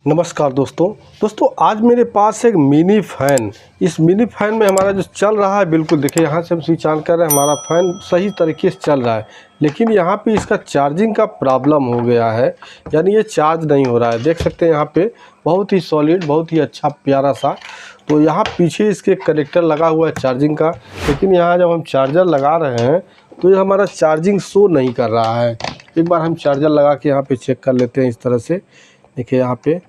नमस्कार दोस्तों आज मेरे पास एक मिनी फ़ैन। इस मिनी फ़ैन में हमारा जो चल रहा है, बिल्कुल देखिए यहाँ से हम स्विच ऑन कर रहे हैं, हमारा फ़ैन सही तरीके से चल रहा है। लेकिन यहाँ पे इसका चार्जिंग का प्रॉब्लम हो गया है, यानी ये चार्ज नहीं हो रहा है। देख सकते हैं यहाँ पे बहुत ही सॉलिड, बहुत ही अच्छा प्यारा सा। तो यहाँ पीछे इसके कनेक्टर लगा हुआ है चार्जिंग का, लेकिन यहाँ जब हम चार्जर लगा रहे हैं तो ये हमारा चार्जिंग शो नहीं कर रहा है। एक बार हम चार्जर लगा के यहाँ पर चेक कर लेते हैं। इस तरह से देखिए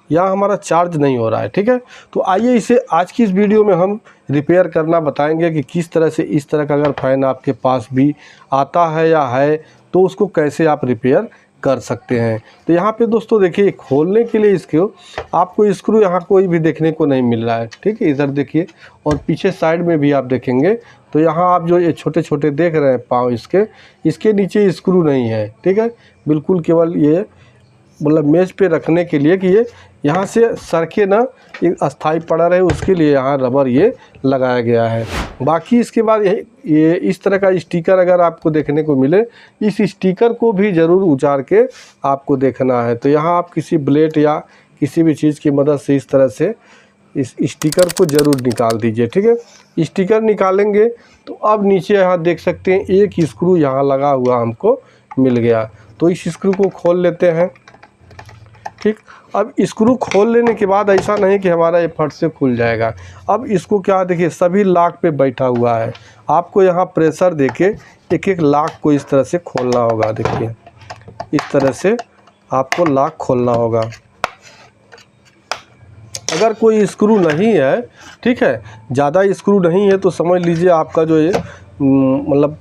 यहाँ हमारा चार्ज नहीं हो रहा है। ठीक है, तो आइए इसे आज की इस वीडियो में हम रिपेयर करना बताएंगे कि किस तरह से इस तरह का अगर फ़ैन आपके पास भी आता है या है तो उसको कैसे आप रिपेयर कर सकते हैं। तो यहाँ पे दोस्तों देखिए, खोलने के लिए इसको आपको स्क्रू यहाँ कोई भी देखने को नहीं मिल रहा है। ठीक है, इधर देखिए और पीछे साइड में भी आप देखेंगे तो यहाँ आप जो ये छोटे छोटे देख रहे हैं पाँव, इसके नीचे स्क्रू नहीं है। ठीक है, बिल्कुल केवल ये मतलब मेज पे रखने के लिए कि ये यहाँ से सरके ना, एक अस्थाई पड़ा रहे, उसके लिए यहाँ रबर ये लगाया गया है। बाकी इसके बाद ये इस तरह का स्टिकर अगर आपको देखने को मिले, इस स्टिकर को भी ज़रूर उतार के आपको देखना है। तो यहाँ आप किसी ब्लेड या किसी भी चीज़ की मदद से इस तरह से इस स्टिकर को ज़रूर निकाल दीजिए। ठीक है, स्टिकर निकालेंगे तो अब नीचे यहाँ देख सकते हैं एक स्क्रू यहाँ लगा हुआ हमको मिल गया। तो इस स्क्रू को खोल लेते हैं। ठीक, अब स्क्रू खोल लेने के बाद ऐसा नहीं कि हमारा ये फट से खुल जाएगा। अब इसको क्या देखिए, सभी लॉक पे बैठा हुआ है। आपको यहाँ प्रेशर देके एक एक लॉक को इस तरह से खोलना होगा। देखिए इस तरह से आपको लॉक खोलना होगा। अगर कोई स्क्रू नहीं है, ठीक है, ज़्यादा स्क्रू नहीं है, तो समझ लीजिए आपका जो ये मतलब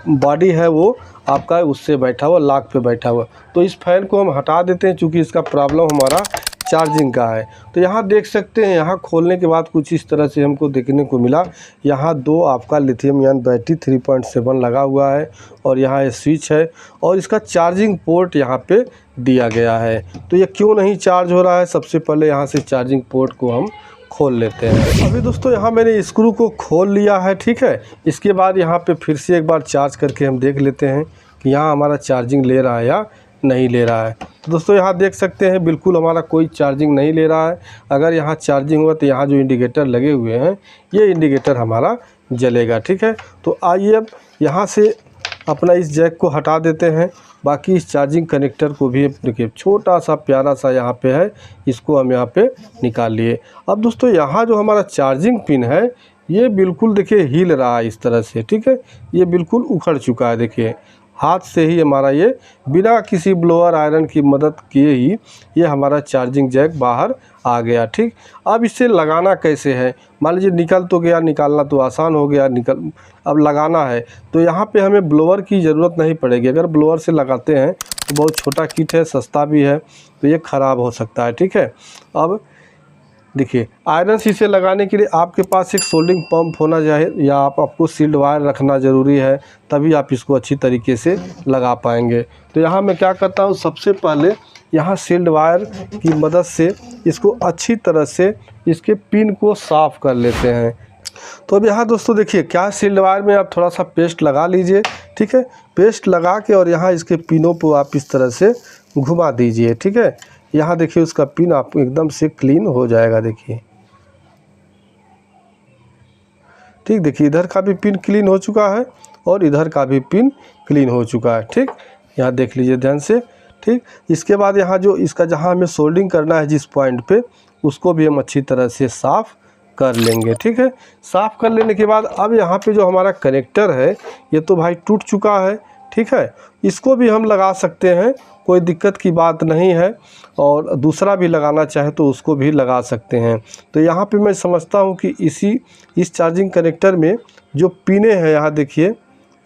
बॉडी है वो आपका उससे बैठा हुआ, लॉक पे बैठा हुआ। तो इस फ़ैन को हम हटा देते हैं, चूँकि इसका प्रॉब्लम हमारा चार्जिंग का है। तो यहाँ देख सकते हैं, यहाँ खोलने के बाद कुछ इस तरह से हमको देखने को मिला। यहाँ दो आपका लिथियम आयन बैटरी 3.7 लगा हुआ है और यहाँ ये स्विच है और इसका चार्जिंग पोर्ट यहाँ पे दिया गया है। तो ये क्यों नहीं चार्ज हो रहा है, सबसे पहले यहाँ से चार्जिंग पोर्ट को हम खोल लेते हैं। अभी दोस्तों यहाँ मैंने स्क्रू को खोल लिया है। ठीक है, इसके बाद यहाँ पे फिर से एक बार चार्ज करके हम देख लेते हैं कि यहाँ हमारा चार्जिंग ले रहा है या नहीं ले रहा है। तो दोस्तों यहाँ देख सकते हैं बिल्कुल हमारा कोई चार्जिंग नहीं ले रहा है। अगर यहाँ चार्जिंग हुआ तो यहाँ जो इंडिकेटर लगे हुए हैं, ये इंडिकेटर हमारा जलेगा। ठीक है, तो आइए अब यहाँ से अपना इस जैक को हटा देते हैं। बाकी इस चार्जिंग कनेक्टर को भी देखिए छोटा सा प्यारा सा यहाँ पे है, इसको हम यहाँ पे निकाल लिए। अब दोस्तों यहाँ जो हमारा चार्जिंग पिन है, ये बिल्कुल देखिए हिल रहा है इस तरह से। ठीक है, ये बिल्कुल उखड़ चुका है। देखिए हाथ से ही हमारा ये बिना किसी ब्लोअर आयरन की मदद किए ही ये हमारा चार्जिंग जैक बाहर आ गया। ठीक, अब इसे लगाना कैसे है, मान लीजिए निकल तो गया, निकालना तो आसान हो गया, अब लगाना है तो यहाँ पे हमें ब्लोअर की ज़रूरत नहीं पड़ेगी। अगर ब्लोअर से लगाते हैं तो बहुत छोटा किट है, सस्ता भी है, तो ये ख़राब हो सकता है। ठीक है, अब देखिए आयरन शीशे लगाने के लिए आपके पास एक सोल्डिंग पंप होना चाहिए या आपको सील्ड वायर रखना ज़रूरी है, तभी आप इसको अच्छी तरीके से लगा पाएंगे। तो यहाँ मैं क्या करता हूँ, सबसे पहले यहाँ सील्ड वायर की मदद से इसको अच्छी तरह से इसके पिन को साफ़ कर लेते हैं। तो अब यहाँ दोस्तों देखिए क्या, सील्ड वायर में आप थोड़ा सा पेस्ट लगा लीजिए। ठीक है, पेस्ट लगा के और यहाँ इसके पिनों को आप इस तरह से घुमा दीजिए। ठीक है, यहाँ देखिए उसका पिन आपको एकदम से क्लीन हो जाएगा। देखिए ठीक, देखिए इधर का भी पिन क्लीन हो चुका है और इधर का भी पिन क्लीन हो चुका है। ठीक, यहाँ देख लीजिए ध्यान से। ठीक, इसके बाद यहाँ जो इसका जहाँ हमें सोल्डिंग करना है जिस पॉइंट पे, उसको भी हम अच्छी तरह से साफ़ कर लेंगे। ठीक है, साफ़ कर लेने के बाद अब यहाँ पे जो हमारा कनेक्टर है, ये तो भाई टूट चुका है। ठीक है, इसको भी हम लगा सकते हैं, कोई दिक्कत की बात नहीं है, और दूसरा भी लगाना चाहे तो उसको भी लगा सकते हैं। तो यहाँ पे मैं समझता हूँ कि इस चार्जिंग कनेक्टर में जो पिने हैं, यहाँ देखिए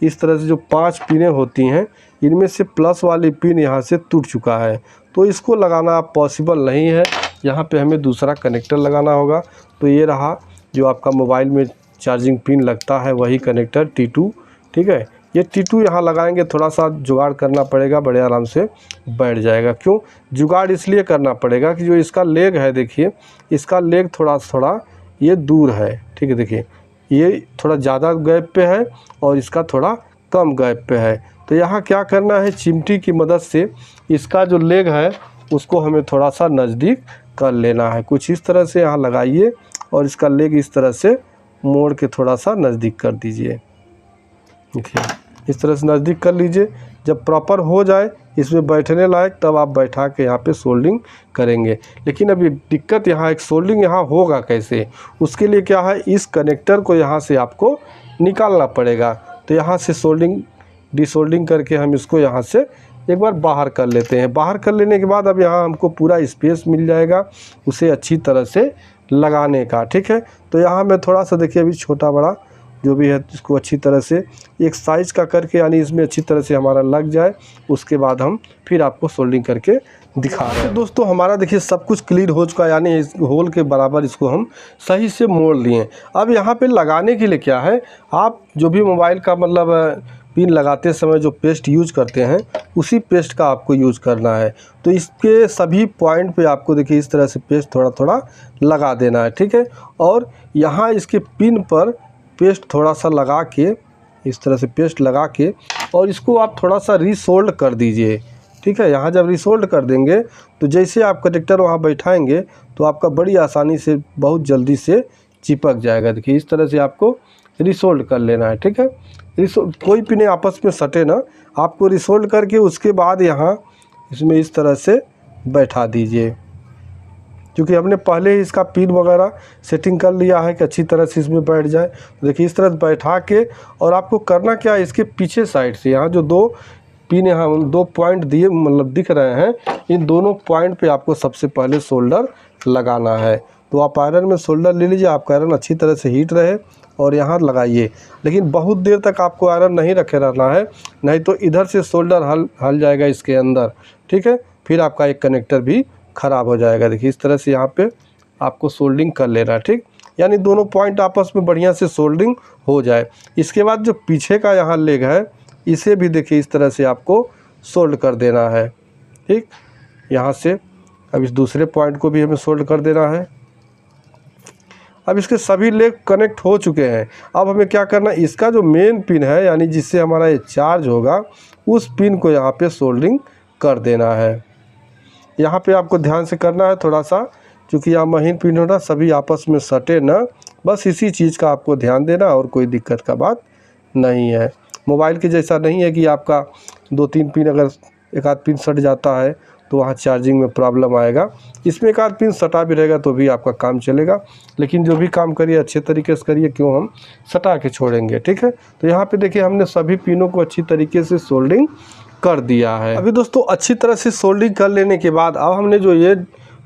इस तरह से जो 5 पिने होती हैं, इनमें से प्लस वाली पिन यहाँ से टूट चुका है, तो इसको लगाना पॉसिबल नहीं है। यहाँ पे हमें दूसरा कनेक्टर लगाना होगा। तो ये रहा जो आपका मोबाइल में चार्जिंग पिन लगता है, वही कनेक्टर T2। ठीक है, ये T2 यहाँ लगाएंगे, थोड़ा सा जुगाड़ करना पड़ेगा, बड़े आराम से बैठ जाएगा। क्यों जुगाड़ इसलिए करना पड़ेगा कि जो इसका लेग है, देखिए इसका लेग थोड़ा ये दूर है। ठीक है, देखिए ये थोड़ा ज़्यादा गैप पे है और इसका थोड़ा कम गैप पे है। तो यहाँ क्या करना है, चिमटी की मदद से इसका जो लेग है उसको हमें थोड़ा सा नज़दीक कर लेना है। कुछ इस तरह से यहाँ लगाइए और इसका लेग इस तरह से मोड़ के थोड़ा सा नज़दीक कर दीजिए। देखिए इस तरह से नज़दीक कर लीजिए। जब प्रॉपर हो जाए इसमें बैठने लायक, तब आप बैठा के यहाँ पे सोल्डिंग करेंगे। लेकिन अभी दिक्कत यहाँ एक सोल्डिंग यहाँ होगा कैसे, उसके लिए क्या है, इस कनेक्टर को यहाँ से आपको निकालना पड़ेगा। तो यहाँ से सोल्डिंग डिसोल्डिंग करके हम इसको यहाँ से एक बार बाहर कर लेते हैं। बाहर कर लेने के बाद अब यहाँ हमको पूरा स्पेस मिल जाएगा उसे अच्छी तरह से लगाने का। ठीक है, तो यहाँ मैं थोड़ा सा देखिए अभी छोटा बड़ा जो भी है इसको अच्छी तरह से एक साइज़ का करके, यानी इसमें अच्छी तरह से हमारा लग जाए, उसके बाद हम फिर आपको सोल्डिंग करके दिखा रहे हैं। दोस्तों हमारा देखिए सब कुछ क्लियर हो चुका है, यानी इस होल के बराबर इसको हम सही से मोड़ लिए। अब यहाँ पे लगाने के लिए क्या है, आप जो भी मोबाइल का मतलब पिन लगाते समय जो पेस्ट यूज करते हैं उसी पेस्ट का आपको यूज करना है। तो इसके सभी पॉइंट पे आपको देखिए इस तरह से पेस्ट थोड़ा थोड़ा लगा देना है। ठीक है, और यहाँ इसके पिन पर पेस्ट थोड़ा सा लगा के, इस तरह से पेस्ट लगा के, और इसको आप थोड़ा सा रीसोल्ड कर दीजिए। ठीक है, यहाँ जब रीसोल्ड कर देंगे तो जैसे आप कनेक्टर वहाँ बैठाएंगे तो आपका बड़ी आसानी से बहुत जल्दी से चिपक जाएगा। देखिए इस तरह से आपको रीसोल्ड कर लेना है। ठीक है, कोई पिने आपस में सटे ना, आपको रीसोल्ड करके उसके बाद यहाँ इसमें इस तरह से बैठा दीजिए। क्योंकि हमने पहले ही इसका पिन वगैरह सेटिंग कर लिया है कि अच्छी तरह से इसमें बैठ जाए। तो देखिए इस तरह से बैठा के, और आपको करना क्या है, इसके पीछे साइड से यहाँ जो दो पिन यहाँ 2 पॉइंट दिए मतलब दिख रहे हैं, इन दोनों पॉइंट पे आपको सबसे पहले सोल्डर लगाना है। तो आप आयरन में सोल्डर ले लीजिए, आपका आयरन अच्छी तरह से हीट रहे और यहाँ लगाइए। लेकिन बहुत देर तक आपको आयरन नहीं रखे रहना है, नहीं तो इधर से सोल्डर हल जाएगा इसके अंदर। ठीक है, फिर आपका एक कनेक्टर भी ख़राब हो जाएगा। देखिए इस तरह से यहाँ पे आपको सोल्डिंग कर लेना है। ठीक, यानी दोनों पॉइंट आपस में बढ़िया से सोल्डिंग हो जाए। इसके बाद जो पीछे का यहाँ लेग है इसे भी देखिए इस तरह से आपको सोल्ड कर देना है। ठीक, यहाँ से अब इस दूसरे पॉइंट को भी हमें सोल्ड कर देना है। अब इसके सभी लेग कनेक्ट हो चुके हैं। अब हमें क्या करना है, इसका जो मेन पिन है यानी जिससे हमारा ये चार्ज होगा, उस पिन को यहाँ पे सोल्डिंग कर देना है। यहाँ पे आपको ध्यान से करना है थोड़ा सा, क्योंकि यहाँ महीन पिन होना, सभी आपस में सटे ना, बस इसी चीज़ का आपको ध्यान देना और कोई दिक्कत का बात नहीं है। मोबाइल के जैसा नहीं है कि आपका 2-3 पिन, अगर एक आध पिन सट जाता है तो वहाँ चार्जिंग में प्रॉब्लम आएगा। इसमें एक आध पिन सटा भी रहेगा तो भी आपका काम चलेगा। लेकिन जो भी काम करिए अच्छे तरीके से करिए, क्यों हम सटा के छोड़ेंगे। ठीक है, तो यहाँ पे देखिए हमने सभी पिनों को अच्छी तरीके से सोल्डिंग कर दिया है। अभी दोस्तों अच्छी तरह से सोल्डिंग कर लेने के बाद अब हमने जो ये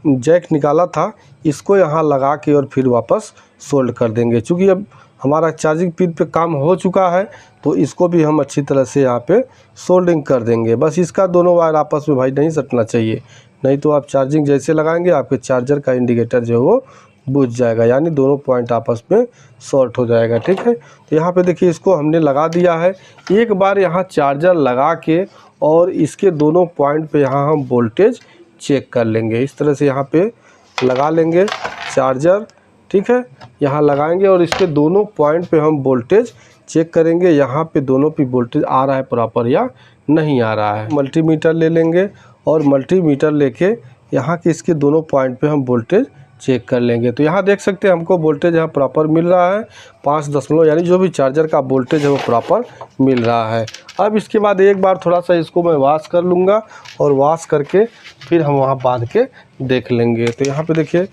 जैक निकाला था इसको यहाँ लगा के और फिर वापस सोल्ड कर देंगे। क्योंकि अब हमारा चार्जिंग पिन पे काम हो चुका है तो इसको भी हम अच्छी तरह से यहाँ पे सोल्डिंग कर देंगे। बस इसका दोनों वायर आपस में भाई नहीं सटना चाहिए, नहीं तो आप चार्जिंग जैसे लगाएंगे आपके चार्जर का इंडिकेटर जो है वो बुझ जाएगा, यानी दोनों पॉइंट आपस में शॉर्ट हो जाएगा। ठीक है, तो यहाँ पे देखिए इसको हमने लगा दिया है। एक बार यहाँ चार्जर लगा के और इसके दोनों पॉइंट पे यहाँ हम वोल्टेज चेक कर लेंगे। इस तरह से यहाँ पे लगा लेंगे चार्जर। ठीक है, यहाँ लगाएंगे और इसके दोनों पॉइंट पे हम वोल्टेज चेक करेंगे, यहाँ पे दोनों पे वोल्टेज आ रहा है प्रॉपर या नहीं आ रहा है। मल्टीमीटर ले लेंगे और मल्टीमीटर लेके यहाँ के इसके दोनों पॉइंट पे हम वोल्टेज चेक कर लेंगे। तो यहाँ देख सकते हैं हमको वोल्टेज यहाँ प्रॉपर मिल रहा है 5 यानी जो भी चार्जर का वोल्टेज है वो प्रॉपर मिल रहा है। अब इसके बाद एक बार थोड़ा सा इसको मैं वॉश कर लूँगा और वॉश करके फिर हम वहाँ बांध के देख लेंगे। तो यहाँ पे देखिए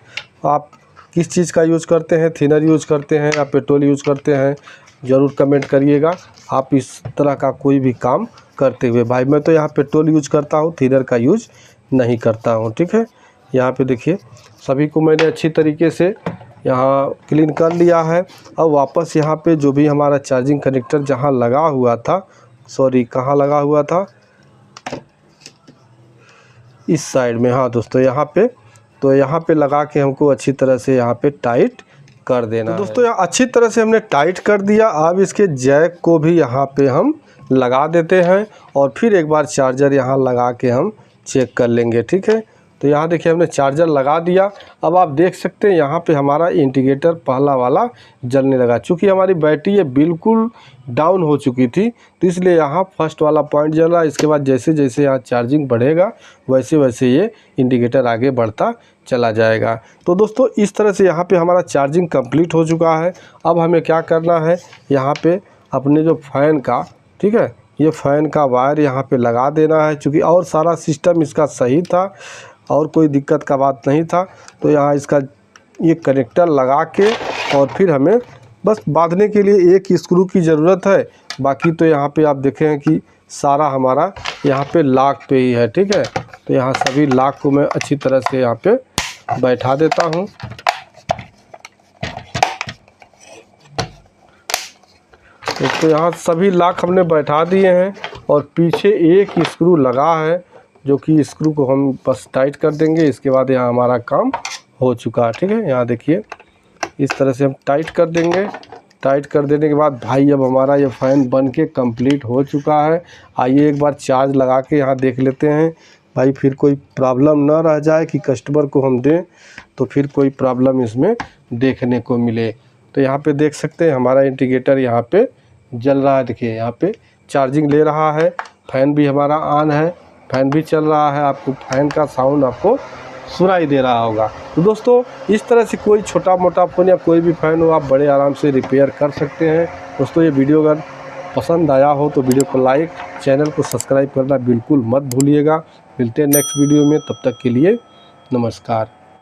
आप किस चीज़ का यूज़ करते हैं, थिनर यूज़ करते हैं या पेट्रोल यूज़ करते हैं, ज़रूर कमेंट करिएगा आप इस तरह का कोई भी काम करते हुए। भाई मैं तो यहाँ पेट्रोल यूज़ करता हूँ, थिनर का यूज़ नहीं करता हूँ। ठीक है, यहाँ पे देखिए सभी को मैंने अच्छी तरीके से यहाँ क्लीन कर लिया है। अब वापस यहाँ पे जो भी हमारा चार्जिंग कनेक्टर जहाँ लगा हुआ था, सॉरी कहाँ लगा हुआ था, इस साइड में, हाँ दोस्तों यहाँ पे, तो यहाँ पे लगा के हमको अच्छी तरह से यहाँ पे टाइट कर देना है। दोस्तों यहाँ अच्छी तरह से हमने टाइट कर दिया। अब इसके जैक को भी यहाँ पे हम लगा देते हैं और फिर एक बार चार्जर यहाँ लगा के हम चेक कर लेंगे। ठीक है, तो यहाँ देखिए हमने चार्जर लगा दिया। अब आप देख सकते हैं यहाँ पे हमारा इंडिकेटर पहला वाला जलने लगा। चूँकि हमारी बैटरी ये बिल्कुल डाउन हो चुकी थी, तो इसलिए यहाँ फर्स्ट वाला पॉइंट जल रहा है। इसके बाद जैसे जैसे यहाँ चार्जिंग बढ़ेगा वैसे वैसे ये इंडिकेटर आगे बढ़ता चला जाएगा। तो दोस्तों इस तरह से यहाँ पे हमारा चार्जिंग कंप्लीट हो चुका है। अब हमें क्या करना है, यहाँ पे अपने जो फ़ैन का, ठीक है, ये फ़ैन का वायर यहाँ पे लगा देना है। चूँकि और सारा सिस्टम इसका सही था और कोई दिक्कत का बात नहीं था, तो यहाँ इसका ये कनेक्टर लगा के और फिर हमें बस बांधने के लिए एक स्क्रू की ज़रूरत है। बाकी तो यहाँ पे आप देखें कि सारा हमारा यहाँ पे लॉक पे ही है, ठीक है। तो यहाँ सभी लॉक को मैं अच्छी तरह से यहाँ पे बैठा देता हूँ। तो यहाँ सभी लॉक हमने बैठा दिए हैं और पीछे एक स्क्रू लगा है, जो कि स्क्रू को हम बस टाइट कर देंगे। इसके बाद यहाँ हमारा काम हो चुका है, ठीक है। यहाँ देखिए इस तरह से हम टाइट कर देंगे। टाइट कर देने के बाद भाई अब हमारा ये फ़ैन बन के कंप्लीट हो चुका है। आइए एक बार चार्ज लगा के यहाँ देख लेते हैं भाई, फिर कोई प्रॉब्लम ना रह जाए कि कस्टमर को हम दें तो फिर कोई प्रॉब्लम इसमें देखने को मिले। तो यहाँ पे देख सकते हैं हमारा इंडिकेटर यहाँ पे जल रहा है। देखिए यहाँ पे चार्जिंग ले रहा है, फ़ैन भी हमारा ऑन है, फ़ैन भी चल रहा है। आपको फ़ैन का साउंड आपको सुनाई दे रहा होगा। तो दोस्तों इस तरह से कोई छोटा मोटा फ़ोन या कोई भी फ़ैन हो आप बड़े आराम से रिपेयर कर सकते हैं। दोस्तों ये वीडियो अगर पसंद आया हो तो वीडियो को लाइक, चैनल को सब्सक्राइब करना बिल्कुल मत भूलिएगा। मिलते हैं नेक्स्ट वीडियो में, तब तक के लिए नमस्कार।